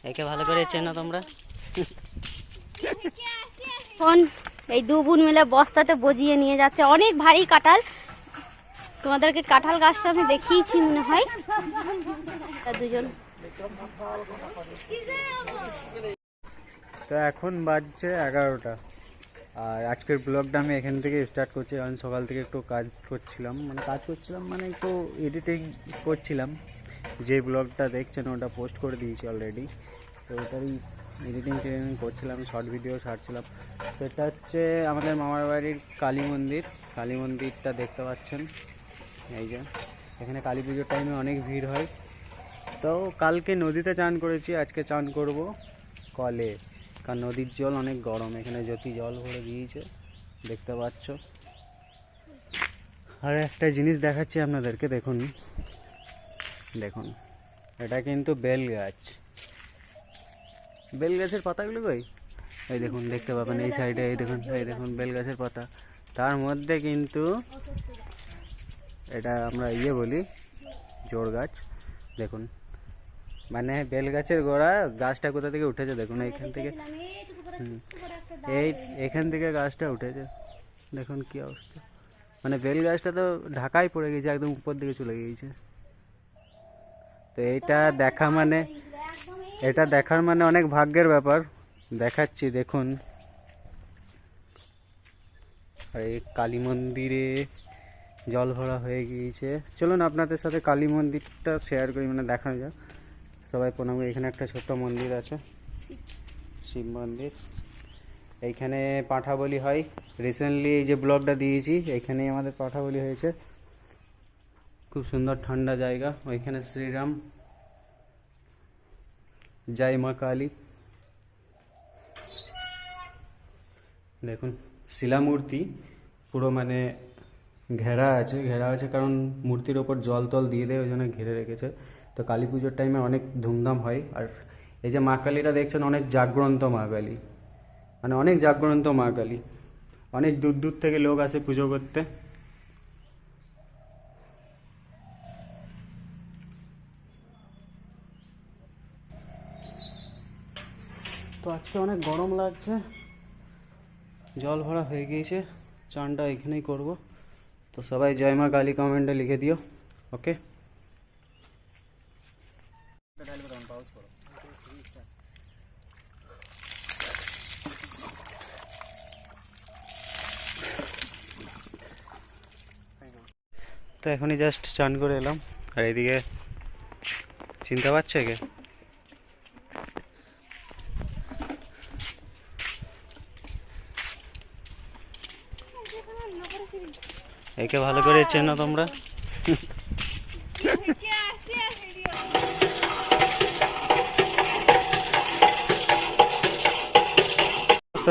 একে ভালো করে চেনো তোমরা? এখন এই দু বোন মিলে বস্তাতে বজিয়ে নিয়ে যাচ্ছে অনেক ভারী কাঁঠাল। তোমাদেরকে কাঁঠাল গাছটা আমি দেখিয়েছি মনে হয়। দুজন তো এখন বাজছে 11টা। আর আজকের ব্লগটা আমি এখান থেকে স্টার্ট করছি। কারণ সকাল থেকে একটু কাজ করছিলাম মানে একটু এডিটিং করছিলাম। যে ব্লগটা দেখছেন ওটা পোস্ট করে দিয়েছি অলরেডি। তো ওটারই এডিটিং করছিলাম, শর্ট ভিডিও ছাড়ছিলাম। তো এটা হচ্ছে আমাদের মামার বাড়ির কালী মন্দির। কালী মন্দিরটা দেখতে পাচ্ছেন, এই যে এখানে কালী পুজোর টাইমে অনেক ভিড় হয়। তো কালকে নদীতে চান করেছি, আজকে চান করব কলে। কারণ নদীর জল অনেক গরম, এখানে জ্যোতি জল ভরে দিয়েছে দেখতে পাচ্ছ। আর একটা জিনিস দেখাচ্ছি আপনাদেরকে, দেখুন দেখুন এটা কিন্তু বেল গাছ। বেল গাছের পাতাগুলো কই, এই দেখুন দেখতে পাবেন এই সাইডে, এই দেখুন বেল গাছের পাতা। তার মধ্যে কিন্তু এটা আমরা বলি জোড় গাছ। দেখুন মানে বেল গাছের গোড়া, গাছটা কোথা থেকে উঠেছে দেখুন, এইখান থেকে এখান থেকে গাছটা উঠেছে। দেখুন কি অবস্থা, মানে বেল গাছটা তো ঢাকায় পড়ে গেছে, একদম উপর দিকে চলে গিয়েছে। তো এটা দেখার মানে অনেক ভাগ্যের ব্যাপার। দেখাচ্ছি দেখুন। আর এই কালী মন্দিরে জল ভরা হয়ে গিয়েছে। চলুন আপনাদের সাথে কালী মন্দিরটা শেয়ার করি, মানে দেখানো যাক। সবাই প্রণাম। এখানে একটা ছোট্ট মন্দির আছে, শিব মন্দির। এইখানে পাঁঠা বলি হয়। রিসেন্টলি যে ব্লগটা দিয়েছি এইখানেই আমাদের পাঁঠা বলি হয়েছে। খুব সুন্দর ঠান্ডা জায়গা। ওইখানে শ্রীরাম, জয় মা কালী। দেখুন শিলামূর্তি পুরো মানে ঘেরা আছে কারণ মূর্তির ওপর জল তল দিয়ে দেয়, ওই জন্য ঘিরে রেখেছে। তো কালী পুজোর টাইমে অনেক ধুমধাম হয়। আর এই যে মা কালীটা দেখছেন, অনেক জাগ্রন্ত মা কালী, মানে অনেক জাগ্রন্ত মা কালী। অনেক দূর দূর থেকে লোক আসে পুজো করতে। তো আজকে অনেক গরম লাগছে, জল ভরা হয়ে গিয়েছে। চানটা এখানেই করব। তো সবাই জয় মা কালী কমেন্টে লিখে দিও, ওকে। তো এখনই জাস্ট চান করে এলাম। আর এইদিকে চিনতে পারছো একে? একে ভালো করে চেনো তোমরা?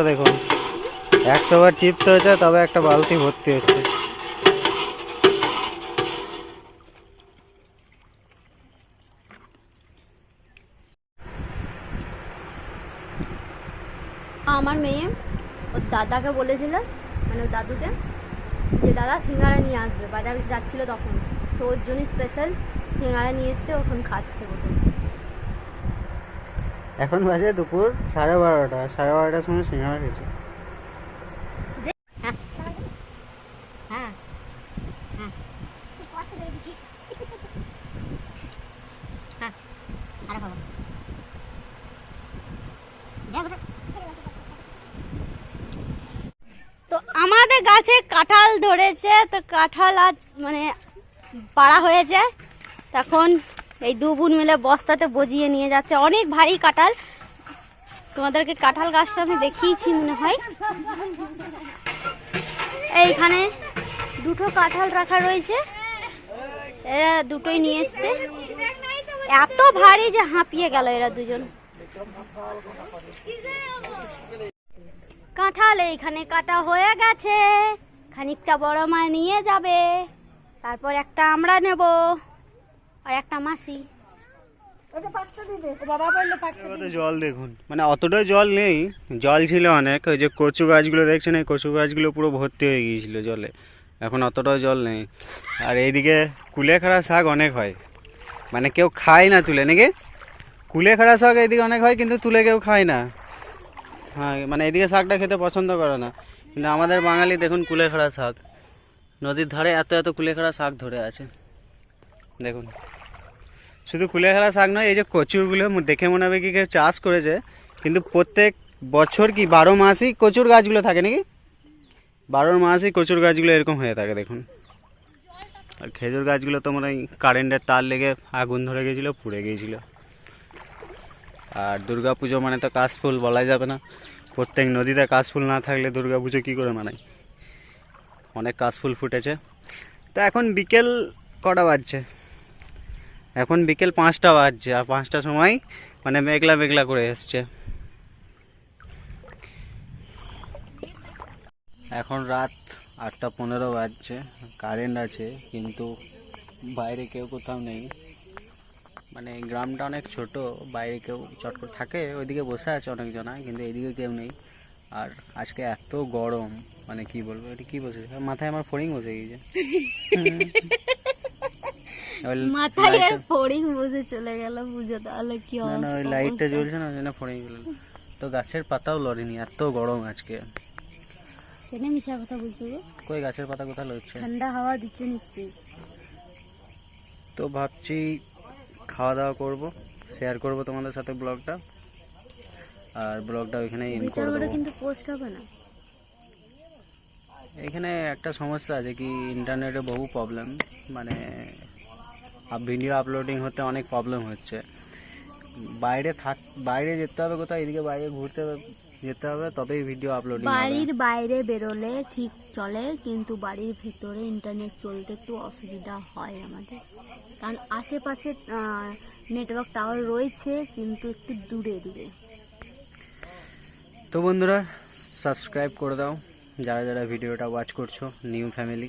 দেখুন 100 বার টিপতে হয়েছে, তবে একটা বালতি ভর্তি হচ্ছে। আমার মেয়ে ওর দাদাকে বলেছিল, মানে ওর দাদুকে, যে দাদা সিঙ্গারা নিয়ে আসবে, বাজার যাচ্ছিল তখন। তো ওর জন্য স্পেশাল সিঙ্গারা নিয়ে এসছে, ওখান খাচ্ছে বসে। এখন বাজে দুপুর 12:30। 12:30টার সময় সিঙ্গারা খেয়েছে। তো আমাদের গাছে কাঁঠাল ধরেছে, তো কাঁঠাল আর মানে পাড়া হয়েছে। তখন এই দু বোন মিলে বস্তাতে বজিয়ে নিয়ে যাচ্ছে অনেক ভারী কাঁঠাল। তোমাদেরকে কাঁঠাল গাছটা আমি দেখিয়েছি মনে হয়। এইখানে দুটো কাঁঠাল রাখা রয়েছে, এরা দুটোই নিয়ে এসছে। এত ভারী যে হাঁপিয়ে গেল এরা দুজন। কাঁঠাল এইখানে কাটা হয়ে গেছে, খানিকটা বড় মা নিয়ে যাবে, তারপর একটা আমরা নেব আর একটা মাসি। জল দেখুন, মানে অতটা জল নেই, জল ছিল অনেক। ওই যে কচু গাছগুলো দেখছেন, এই কচু গাছগুলো পুরো ভর্তি হয়ে গিয়েছিল জলে, এখন অতটাও জল নেই। আর এইদিকে কুলেখাড়া শাক অনেক হয়, মানে কেউ খায় না তুলে নাকি। কুলেখাড়া শাক এদিকে অনেক হয়, কিন্তু তুলে কেউ খায় না। হ্যাঁ, মানে এদিকে শাকটা খেতে পছন্দ করে না, কিন্তু আমাদের বাঙালি দেখুন কুলেখাড়া শাক, নদীর ধারে এত এত কুলেখাড়া শাক ধরে আছে দেখুন। শুধু কুলেখাড়া শাক নয়, এই যে কচুরগুলো দেখে মনে হবে কি কেউ চাষ করেছে, কিন্তু প্রত্যেক বছর কি 12 মাসই কচুর গাছগুলো থাকে নাকি, 12 মাসই কচুর গাছগুলো এরকম হয়ে থাকে দেখুন। আর খেজুর গাছগুলো তো মনে হয় কারেন্টের তার লেগে আগুন ধরে গিয়েছিলো, পুড়ে গিয়েছিলো। আর দুর্গা পুজো মানে তো কাশফুল, বলাই যাবে না। প্রত্যেক নদীতে কাশফুল না থাকলে দুর্গা পুজো কী করে মানায়। অনেক কাশফুল ফুটেছে। তো এখন বিকেল কটা বাজছে, এখন বিকেল 5টা বাজছে, আর 5টার সময় মানে মেঘলা মেঘলা করে এসছে। এখন রাত 8টা 15 বাজছে, কারেন্ট আছে কিন্তু বাইরে কেউ কোথাও নেই। মানে গ্রামটা অনেক ছোট, বাইরে কেউ চট করে থাকে, ওইদিকে বসে আছে অনেকজনা, কিন্তু এইদিকে কেউ নেই। আর আজকে এত গরম, মানে কি বলবো, এটা কি বসে মাথায় আমার ফড়িং বসে গিয়েছে। মাথায় আর ফড়িং বসে চলে গেল বুঝো, তাহলে কি না না, ওই লাইটটা জ্বলছে না, ওই ফড়িং গেল। তো গাছের পাতাও লড়েনি, এত গরম আজকে। সেটা মিশা কথা বলছো গো? কই গাছের পাতা কোথায় লড়ছে? ঠান্ডা হাওয়া দিচ্ছে নিশ্চয়ই। তো ভাবছি খাওয়া দাওয়া করব, শেয়ার করব তোমাদের সাথে ব্লগটা, আর ব্লগটা ওইখানেই এন্ড করে দেবো। কিন্তু পোস্ট হবে না। এখানে একটা সমস্যা আছে কি, ইন্টারনেটে বহু প্রবলেম, মানে ভিডিও আপলোডিং হতে অনেক প্রবলেম হচ্ছে। বাইরে যেতে হবে কোথাও, এদিকে বাইরে ঘুরতে যেতে হবে, তবেই ভিডিও আপলোডিং হবে। বাড়ির বাইরে বেরোলে ঠিক চলে, কিন্তু বাড়ির ভেতরে ইন্টারনেট চলতে একটু অসুবিধা হয় আমাদের, কারণ আশেপাশে নেটওয়ার্ক টাওয়ার রয়েছে কিন্তু একটু দূরে দূরে। তো বন্ধুরা, সাবস্ক্রাইব করে দাও যারা যারা ভিডিওটা ওয়াচ করছো, নিউ ফ্যামিলি,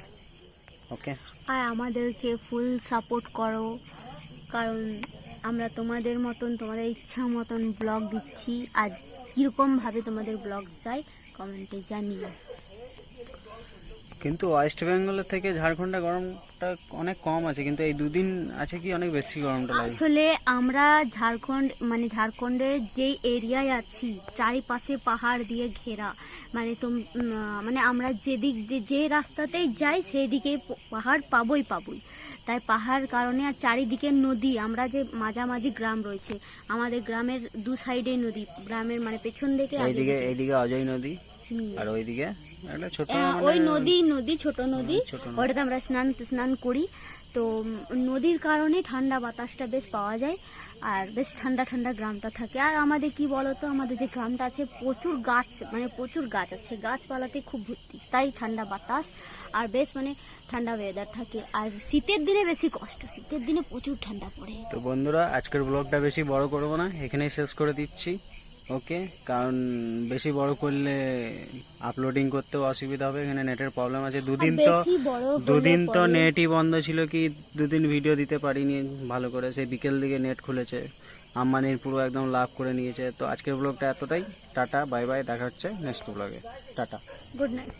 ওকে। আর আমাদেরকে ফুল সাপোর্ট করো, কারণ আমরা তোমাদের মতন, তোমাদের ইচ্ছা মতন ব্লগ দিচ্ছি, আর কীরকমভাবে তোমাদের ব্লগ চাই কমেন্টে জানিও। কিন্তু ওয়েস্ট বেঙ্গলের থেকে ঝাড়খণ্ডে গরমটা অনেক কম আছে, কিন্তু এই দুদিন আছে কি অনেক বেশি গরমটা লাগে। আসলে আমরা ঝাড়খণ্ডের যেই এরিয়ায় আছি, চারিপাশে পাহাড় দিয়ে ঘেরা, মানে আমরা যে রাস্তাতেই যাই সেই দিকে পাহাড় পাবোই। তাই পাহাড় কারণে, আর চারিদিকে নদী, আমরা যে মাঝামাঝি গ্রাম রয়েছে, আমাদের গ্রামের দু সাইডে নদী, গ্রামের মানে পেছন দিকে এইদিকে অজয় নদী, আর ওইদিকে একটা ছোট ওই নদী ছোট নদী, ওটাতে আমরা স্নান করি। তো নদীর কারণে ঠান্ডা বাতাসটা বেশ পাওয়া যায়, আর বেশ ঠান্ডা ঠান্ডা গ্রামটা থাকে। আর আমাদের কি বলতো, আমাদের যে গ্রামটা আছে প্রচুর গাছ আছে, গাছপালাতে খুব ভর্তি, তাই ঠান্ডা বাতাস আর বেশ ঠান্ডা ওয়েদার থাকে। আর শীতের দিনে বেশি কষ্ট, শীতের দিনে প্রচুর ঠান্ডা পড়ে। তো বন্ধুরা, আজকের ব্লগটা বেশি বড় করবো না, এখানেই শেষ করে দিচ্ছি, ওকে। কারণ বেশি বড় করলে আপলোডিং করতেও অসুবিধা হবে, এখানে নেটের প্রবলেম আছে। দুদিন তো নেটই বন্ধ ছিল, কি 2 দিন ভিডিও দিতে পারিনি ভালো করে। সেই বিকেল দিকে নেট খুলেছে, আম্বানির পুরো একদম লাভ করে নিয়েছে। তো আজকের ব্লগটা এতটাই, টাটা বাই বাই, দেখা হচ্ছে নেক্সট ব্লগে, টাটা, গুড নাইট।